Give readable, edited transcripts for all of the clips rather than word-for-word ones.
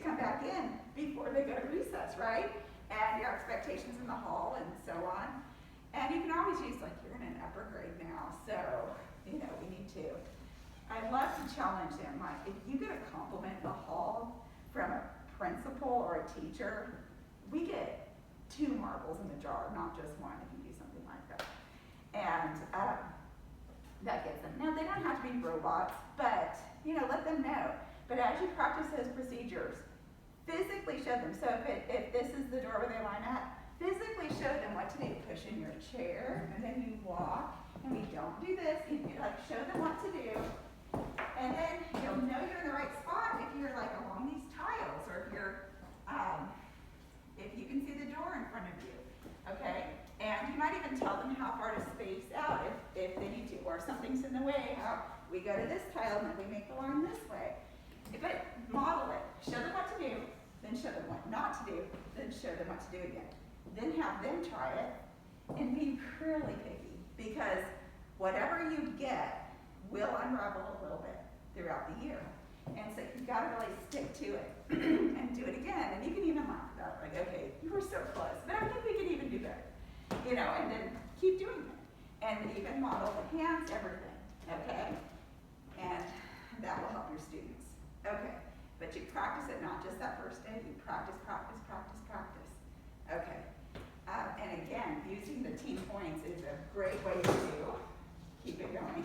come back in before they go to recess, right? And your expectations in the hall and so on. And you can always use like, you're in an upper grade now, so, you know, we need to. I love to challenge them, like if you get a compliment in the hall from a principal or a teacher, we get 2 marbles in the jar, not just 1 if you do something like that. And that gets them. Now they don't have to be robots, but you know, let them know. But as you practice those procedures, physically show them. So if this is the door where they line up, physically show them what to do. Push in your chair, and then you walk, and we don't do this. You like show them what to do, and then you'll know you're in the right spot if you're like along these tiles, or if you can see the door in front of you, okay? And you might even tell them how far to space out if they need to, or if something's in the way, how we go to this tile and then we make the line this way. But model it, show them what to do, then show them what not to do, then show them what to do again. Then have them try it, and be really picky, because whatever you get will unravel a little bit throughout the year. And so you've got to really stick to it and do it again. And you can even laugh about it, like, okay, you were so close, but I think we can even do better. You know, and then keep doing it. And even model the hands, everything, okay? And that will help your students. Okay, but you practice it not just that first day, you practice, practice, practice, practice. Okay, and again, using the team points is a great way to keep it going.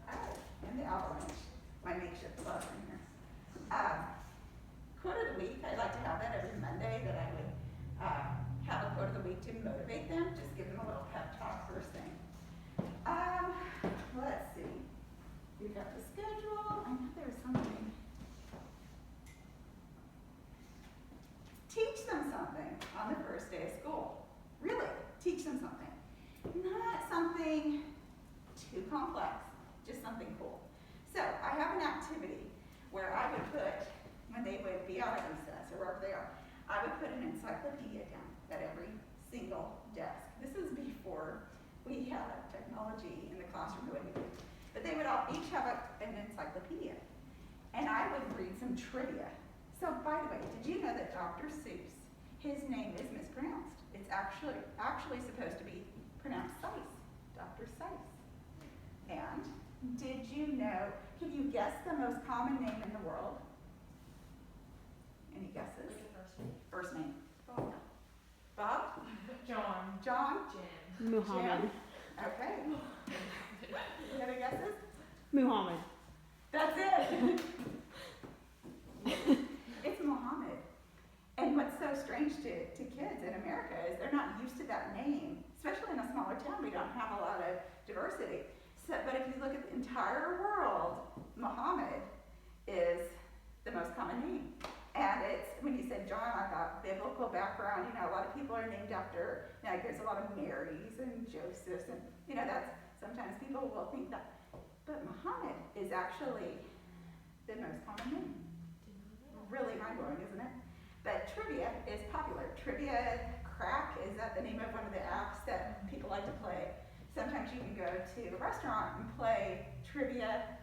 And the avalanche, my makeshift classroom here. Quote of the week, I like to have that every Monday, that I would have a quote of the week to motivate them, just give them a little pep talk first thing. Let's see. We've got the schedule. I know there's something. Teach them something on the first day of school. Really, teach them something. Not something too complex, just something cool. So I have an activity where I would put, when they would be out at recess or wherever they are, I would put an encyclopedia down at every single desk. This is before we had technology in the classroom the way we do. But they would all each have an encyclopedia. And I would read some trivia. So by the way, did you know that Dr. Seuss, his name is mispronounced? It's actually supposed to be pronounced Seuss, Dr. Seuss. And did you know, can you guess the most common name in the world? Any guesses? First name. Bob. Bob? John. John? Jen. Muhammad. Okay. Any other guesses? Muhammad. That's it. It's Muhammad. And what's so strange to kids in America is they're not used to that name, especially in a smaller town. We don't have a lot of diversity. So, but if you look at the entire world, Muhammad is the most common name. And it's, when you said John, I thought biblical background, you know, a lot of people are named after, you know, there's a lot of Marys and Josephs, and, you know, that's, sometimes people will think that. But Muhammad is actually the most common name. Really mind-blowing, isn't it? But trivia is popular. Trivia Crack, is that the name of one of the apps that people like to play? Sometimes you can go to a restaurant and play trivia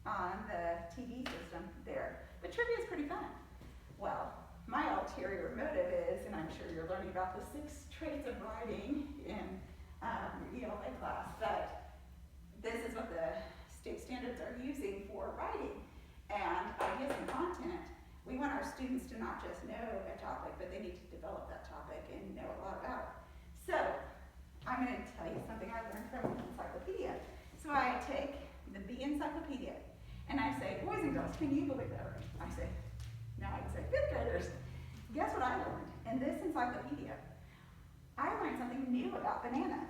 on the TV system there. But trivia is pretty fun. Well, my ulterior motive is, and I'm sure you're learning about the 6 traits of writing in your ELA class, but this is what the state standards are using for writing. And ideas and content, we want our students to not just know a topic, but they need to develop that topic and know a lot about it. So, I'm going to tell you something I learned from an encyclopedia. So I take the B encyclopedia, and I say, boys and girls, can you believe that? I say, now I can say, 5th graders, guess what I learned in this encyclopedia? I learned something new about bananas.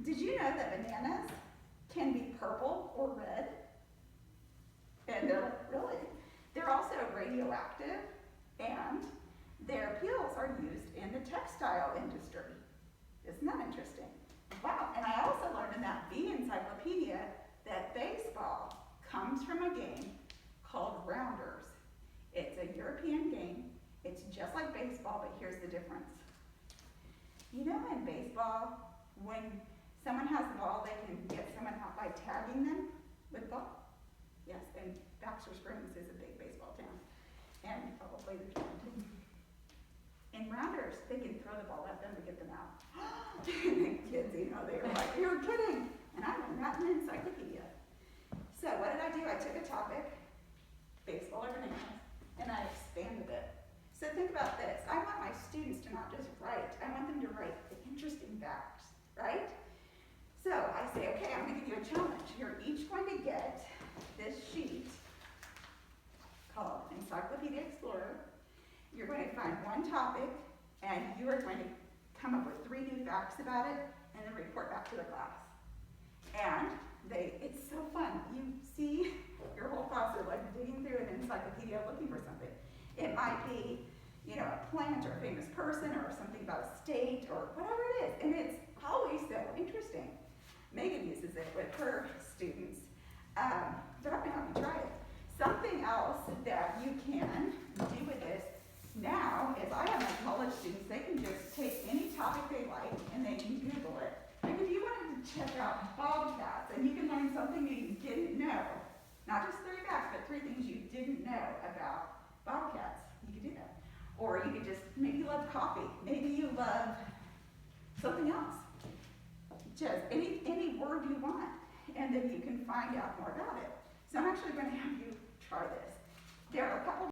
Did you know that bananas can be purple or red? And they're really, they're also radioactive, and their peels are used in the textile industry. Isn't that interesting? Wow, and I also learned in that B encyclopedia that baseball comes from a game called rounders. It's a European game. It's just like baseball, but here's the difference. You know, in baseball, when someone has the ball, they can get someone out by tagging them with the ball. Yes, and Baxter Springs is a big baseball town, and probably the town too. kids, you know, they were like, "You're kidding," and I learned that in an encyclopedia. So what did I do? I took a topic, baseball or bananas, and I expanded it. So think about this. I want my students to not just write. I want them to write the interesting facts, right? So I say, okay, I'm going to give you a challenge. You're each going to get this sheet called Encyclopedia Explorer. You're going to find one topic, and you are going to come up with 3 new facts about it, and then report back to the class. And it's so fun. You see your whole class are like digging through an encyclopedia looking for something. It might be, you know, a plant or a famous person or something about a state or whatever it is. And it's always so interesting. Megan uses it with her students. But I'm going to help you try it. Something else that you can do with this now is I have my college students, they can just take any topic they like and they can Google it. And if you wanted to check out bobcats and you can learn something that you didn't know, not just 3 facts, but 3 things you didn't know about bobcats, you could do that. Or you could just, maybe you love coffee, maybe you love something else. Just any word you want, and then you can find out more about it. So I'm actually going to have you try this. There are a couple